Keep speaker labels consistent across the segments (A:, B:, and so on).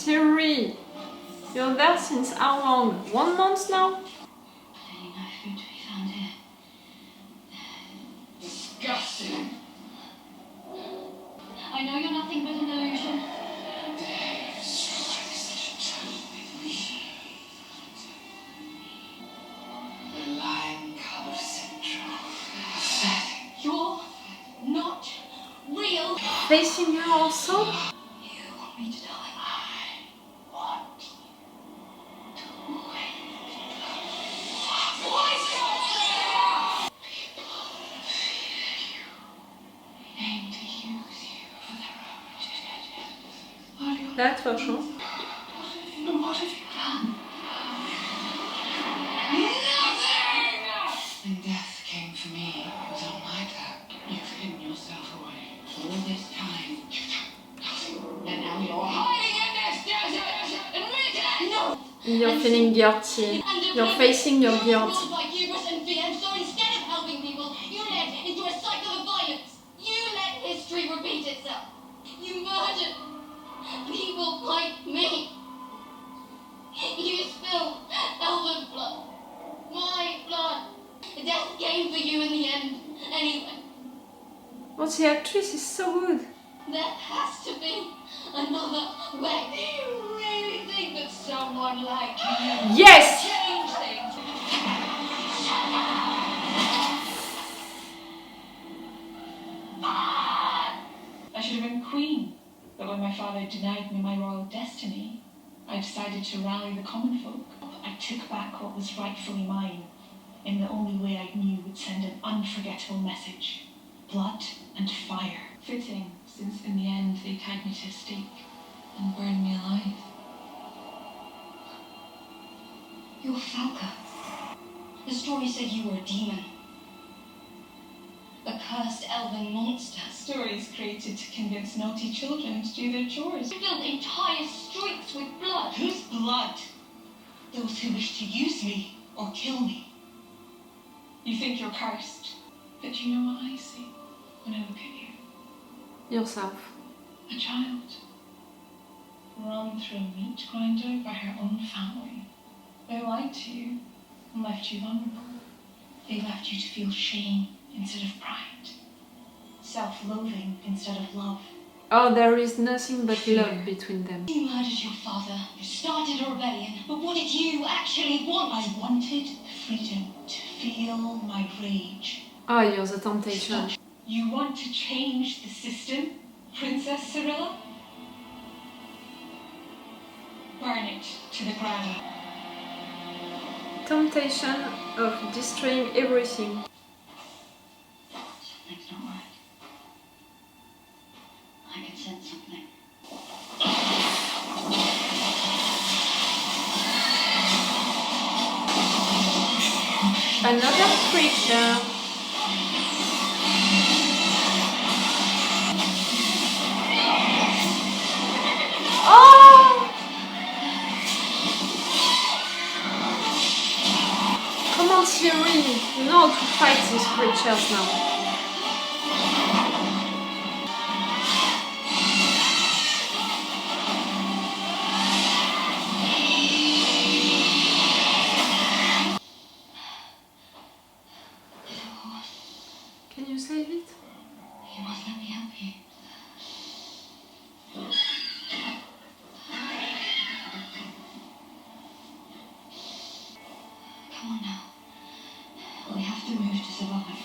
A: Ciri, you're there since how long? 1 month now?
B: Clearly no food to be found here.
C: Disgusting!
B: I know you're nothing but an illusion.
C: Dave, such a totally the lime colour citron. Pathetic.
B: You're not real.
A: Facing her also?
B: You want me to die?
C: I want to win. People fear you. They aim to use you for their own agendas.
A: That's for sure.
C: What have you done? Nothing! When death came for me, it was unlike that. You've hidden yourself away all this time. You've done nothing. And now you're hiding in this desert! Admit it! No!
A: You're feeling guilty. You're facing your guilt.
B: By hubris and fear, so instead of helping people, you led into a cycle of violence. You let history repeat itself. You murdered people like me. You spilled Elven's blood. My blood. Death came for you in the end, anyway.
A: Oh, the actress is so good.
B: There has to be another way. Do you really think that someone like you
A: Yes!
B: change things?
D: I should have been queen, but when my father denied me my royal destiny, I decided to rally the common folk. I took back what was rightfully mine, in the only way I knew would send an unforgettable message. Blood and fire. Fitting, since in the end they tied me to a stake and burned me alive.
B: You're Falca. The story said you were a demon. A cursed elven monster.
D: Stories created to convince naughty children to do their chores.
B: You filled entire streets with blood.
D: Whose blood? Those who wish to use me or kill me. You think you're cursed, but you know what I see when I look at you?
A: Yourself.
D: A child. Run through a meat grinder by her own family. They lied to you and left you vulnerable. They left you to feel shame instead of pride. Self-loathing instead of love.
A: Oh, there is nothing but love between them.
B: You murdered your father. You started a rebellion. But what did you actually want?
D: I wanted the freedom to feel my rage.
A: Oh, you're the temptation.
D: You want to change the system, Princess Cirilla? Burn it to the ground.
A: Temptation of destroying everything.
B: Something's not right. I can sense something.
A: Another creature. Oh! Come on, Ciri. You know how to fight these creatures now. Can you save it?
B: You must let me help you. Come on now. We have to move to survive.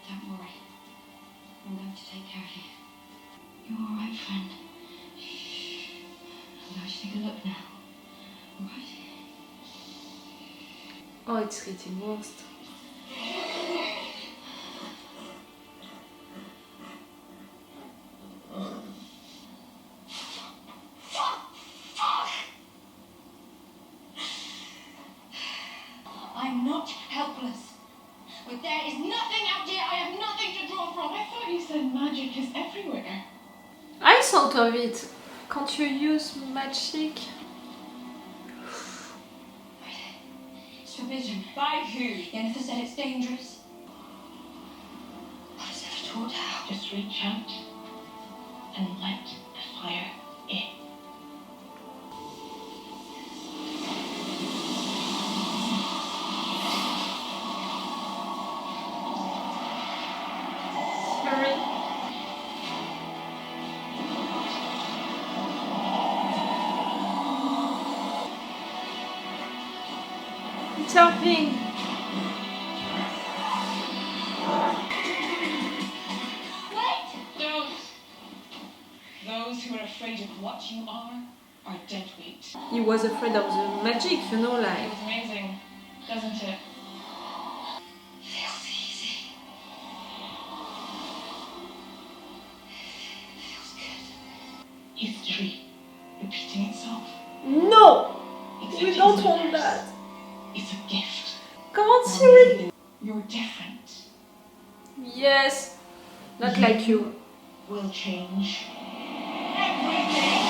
B: Don't worry. I'm going to take care of you. You're all right, friend. Shh. I'm going to take a look now. All right?
A: Oh, it's getting worse.
B: I'm not helpless. But there is nothing out here. I have nothing to draw from.
D: I thought you said magic is everywhere.
A: I thought of it. Can't you use magic?
B: It's forbidden.
D: By who?
B: Yennefer said it's dangerous. What is it at
D: taught how. Just reach out and let the fire in.
A: Ciri. It's helping.
D: Those who are afraid of what you are dead weight.
A: He was afraid of the magic, you know,
D: It
A: like.
D: was amazing, doesn't it?
B: Feels easy. Feels good.
D: History repeating itself.
A: No!
D: It's
A: We
D: a
A: don't
D: teaser.
A: want that.
D: It's a gift.
A: Come on, Ciri.
D: You're different.
A: Yes. Not like you.
D: Will change everything.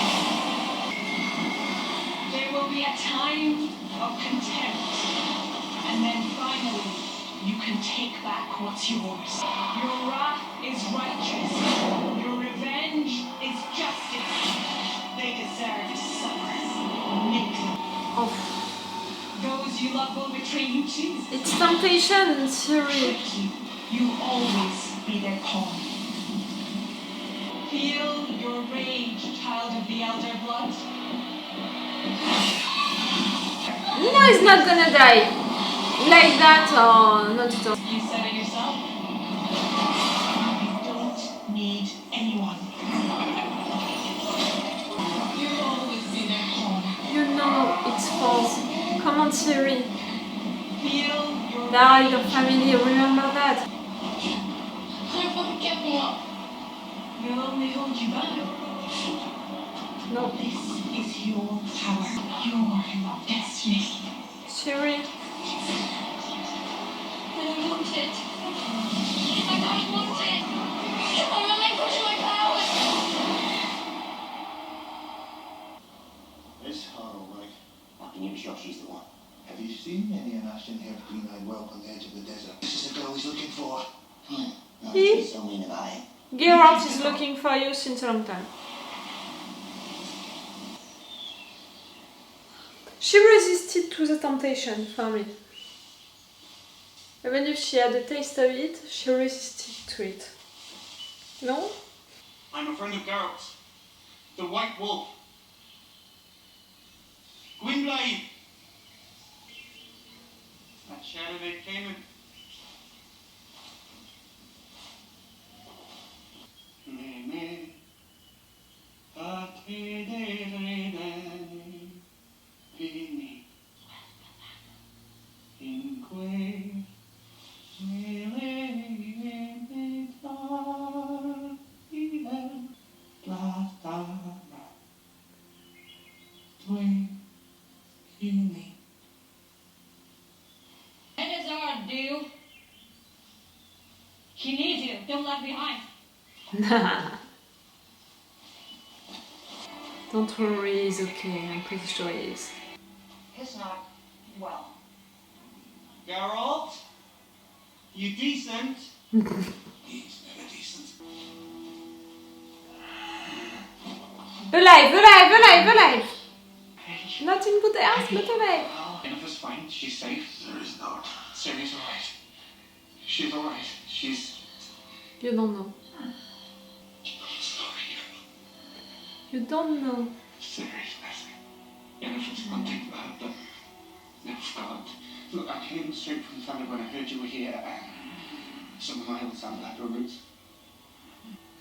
D: There will be a time of contempt, and then finally you can take back what's yours. Your wrath is righteous. Your revenge is justice. They deserve to suffer. Make them.
A: Oh,
D: Those you love will betray you, Jesus.
A: it's temptation, Ciri.
D: Trick you. You always be their pawn. Feel your rage, child of the elder blood.
A: No, he's not gonna die. Like that, or not at all.
D: You said it yourself. You don't need anyone. You'll always be their pawn.
A: You know it's false. Come on, Ciri.
D: Feel your
A: They are
D: rage.
A: your family, remember that.
B: I won't give them up.
D: They'll only hold you back.
A: No,
D: This is your power, your destiny.
A: Ciri.
B: I don't want it. I don't want it. I relinquish my power.
E: It's Harrow, right?
F: I can you sure she's the one?
E: Have you seen any ashen-haired, green-eyed whelp on the edge of the desert? This is the girl he's looking for.
F: No,
A: He-
F: she's so mean about it.
A: Geralt is looking for you since a long time. She resisted to the temptation for me. Even if she had a taste of it, she resisted to it. No?
G: I'm a friend of Geralt's. The White Wolf. Gwynbleidd. That shadow they came in.
B: Let Azard do.
D: She needs you. Don't lag behind.
A: Don't worry, he's okay. I'm pretty sure he is.
B: He's not well.
G: Geralt? You decent?
E: He's never decent.
A: Alive, alive, alive, alive! Not in good health, but alive.
G: Jennifer's fine. She's safe.
E: There is not.
G: Ciri's alright. She's alright. She's...
A: You don't know.
E: I'm sorry.
A: You don't know.
G: Ciri's missing. Jennifer's one thing for her, but never forgot. Look, I came straight from Thunder when I heard you were here, and some of my old sandpiper roots.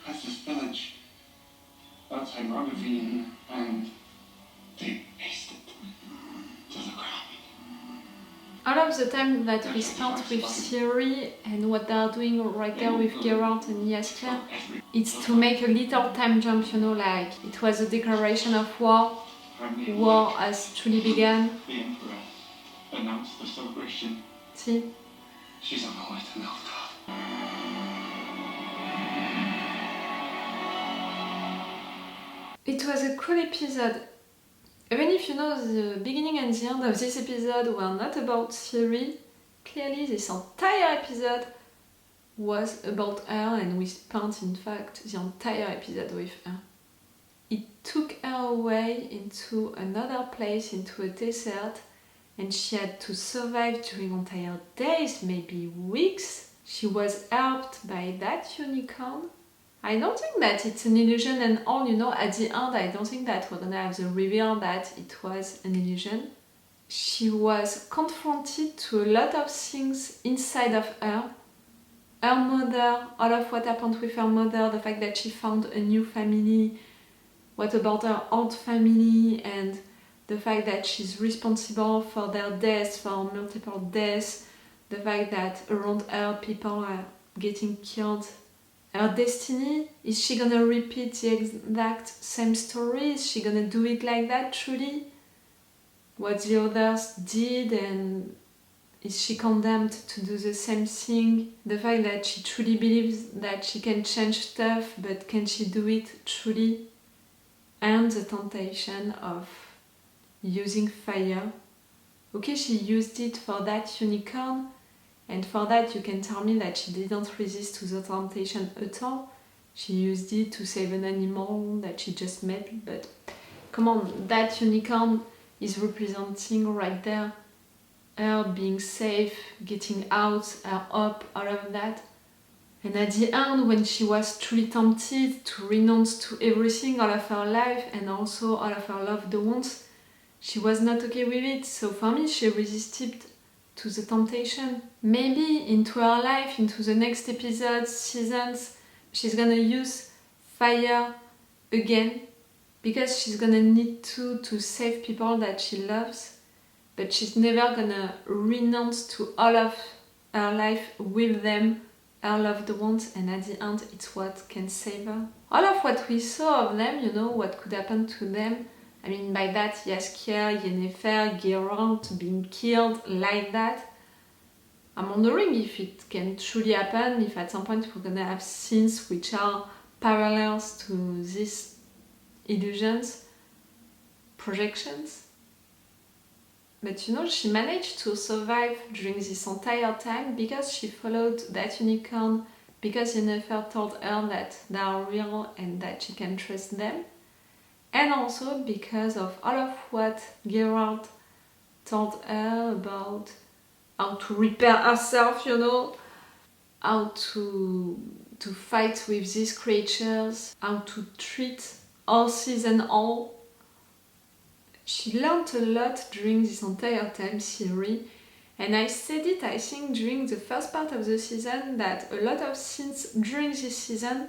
G: There's this village outside Rogavine, and they aced it to the ground.
A: All of the time that we spent with Ciri and what they are doing right there with Geralt and Jaskier, it's to make a little time jump, you know, like it was a declaration of war. War has truly begun.
G: The Emperor announced the celebration.
A: See?
G: She's on her way to Nilfgaard.
A: It was a cool episode. Even if you know the beginning and the end of this episode were not about Ciri, clearly this entire episode was about her, and we spent in fact the entire episode with her. It took her away into another place, into a desert, and she had to survive during entire days, maybe weeks. She was helped by that unicorn. I don't think that it's an illusion and all, at the end I don't think that we're gonna have the reveal that it was an illusion. She was confronted to a lot of things inside of her. Her mother, all of what happened with her mother, the fact that she found a new family, what about her old family, and the fact that she's responsible for their deaths, for multiple deaths, the fact that around her people are getting killed. Her destiny, is she gonna repeat the exact same story? Is she gonna do it like that truly? What the others did, and is she condemned to do the same thing? The fact that she truly believes that she can change stuff, but can she do it truly? And the temptation of using fire. Okay, she used it for that unicorn, and for that you can tell me that she didn't resist to the temptation at all. She used it to save an animal that she just met, but come on, that unicorn is representing right there her being safe, getting out, her hope, all of that. And at the end, when she was truly tempted to renounce to everything, all of her life, and also all of her loved ones, she was not okay with it. So for me, she resisted to the temptation. Maybe into her life, into the next episodes, seasons, she's gonna use fire again, because she's gonna need to save people that she loves, but she's never gonna renounce to all of her life with them, her loved ones, and at the end it's what can save her. All of what we saw of them, what could happen to them, I mean by that Jaskier, Yennefer, Geralt being killed like that, I'm wondering if it can truly happen, if at some point we're gonna have scenes which are parallels to these illusions, projections. But she managed to survive during this entire time because she followed that unicorn, because Yennefer told her that they are real and that she can trust them, and also because of all of what Geralt told her about how to repair herself, how to fight with these creatures, how to treat horses and all. She learned a lot during this entire time, Ciri, and I said it, I think, during the first part of the season, that a lot of scenes during this season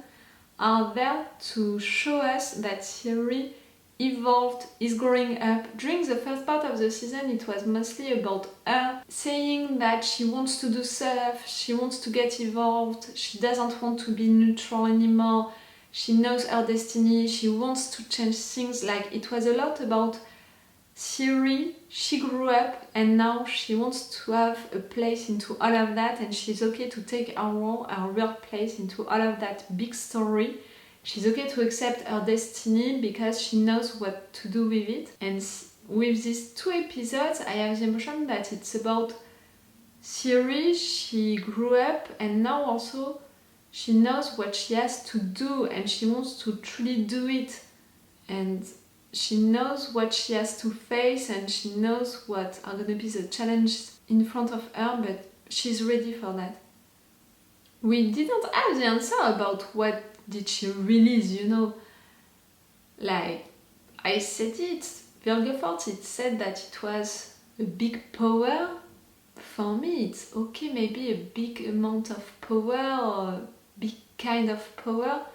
A: are there to show us that Ciri evolved, is growing up. During the first part of the season, it was mostly about her saying that she wants to do stuff, she wants to get involved, she doesn't want to be neutral anymore, she knows her destiny, she wants to change things. Like, it was a lot about Ciri. She grew up and now she wants to have a place into all of that, and she's okay to take her role, her real place into all of that big story. She's okay to accept her destiny because she knows what to do with it. And with these 2 episodes, I have the impression that it's about Ciri. She grew up and now also she knows what she has to do and she wants to truly do it. And she knows what she has to face and she knows what are going to be the challenges in front of her, but she's ready for that. We didn't have the answer about what did she release, Like, I said it, Vilgefortz, it said that it was a big power. For me, it's okay, maybe a big amount of power or a big kind of power.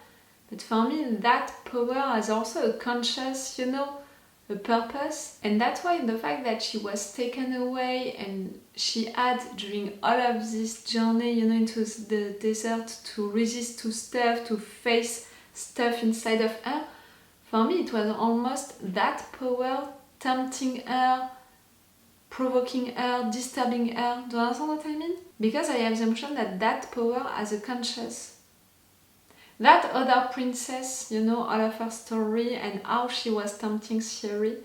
A: But for me, that power has also a conscious, a purpose. And that's why the fact that she was taken away and she had, during all of this journey, into the desert, to resist to stuff, to face stuff inside of her, for me it was almost that power tempting her, provoking her, disturbing her. Do you understand what I mean? Because I have the impression that that power has a conscious. That other princess, all of her story and how she was tempting Ciri,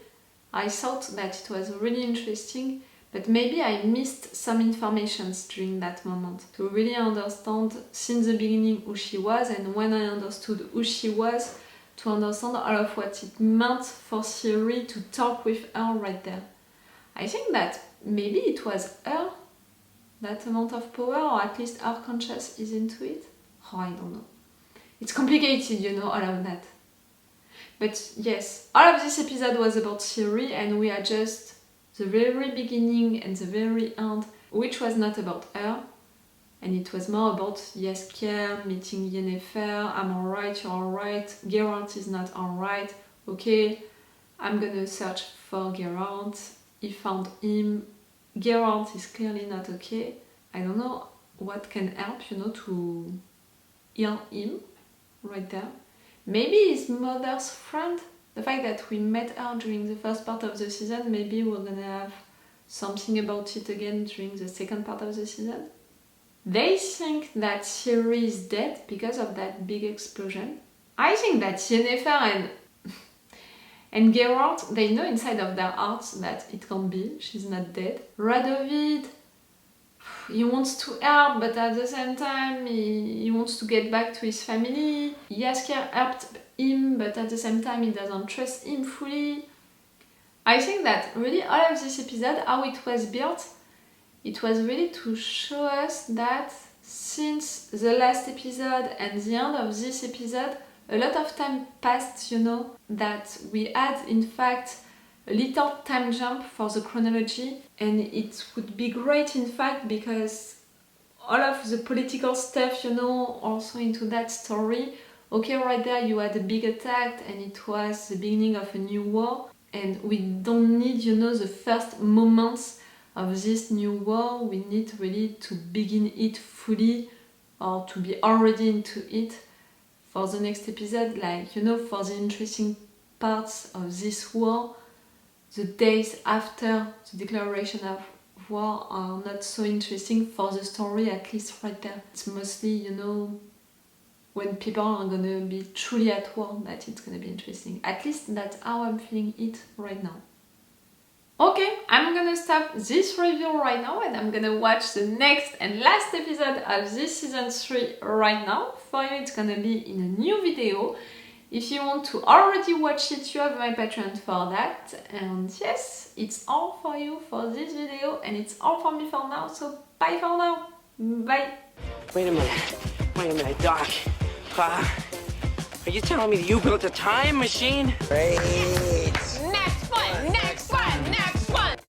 A: I thought that it was really interesting, But maybe I missed some informations during that moment to really understand since the beginning who she was, and when I understood who she was, to understand all of what it meant for Ciri to talk with her right there. I think that maybe it was her, that amount of power, or at least her conscious is into it. Oh, I don't know. It's complicated, you know, all of that. But yes, all of this episode was about Ciri, and we are just the very beginning and the very end, which was not about her, and it was more about Jaskier meeting Yennefer. I'm alright, you're alright, Geralt is not alright, okay, I'm gonna search for Geralt. He found him, Geralt is clearly not okay. I don't know what can help, you know, to heal him right there. Maybe his mother's friend. The fact that we met her during the first part of the season, maybe we're gonna have something about it again during the second part of the season. They think that Ciri is dead because of that big explosion. I think that Yennefer and Geralt, they know inside of their hearts that it can't be, she's not dead. Radovid, he wants to help, but at the same time he wants to get back to his family. Jaskier helped him, but at the same time he doesn't trust him fully. I think that really all of this episode, how it was built, it was really to show us that since the last episode and the end of this episode, a lot of time passed, you know, that we had in fact a little time jump for the chronology, and it would be great in fact because all of the political stuff, you know, also into that story. Okay, right there you had a big attack and it was the beginning of a new war, and we don't need, you know, the first moments of this new war. We need really to begin it fully, or to be already into it for the next episode, like, you know, for the interesting parts of this war. The days after the declaration of war are not so interesting for the story, at least right there. It's mostly, you know, when people are gonna be truly at war that it's gonna be interesting. At least that's how I'm feeling it right now. Okay, I'm gonna stop this review right now and I'm gonna watch the next and last episode of this season 3 right now. For you it's gonna be in a new video. If you want to already watch it, you have my Patreon for that. And yes, it's all for you for this video, and it's all for me for now, so bye for now. Bye.
H: Wait a minute, Doc. Are you telling me that you built a time machine?
F: Hey.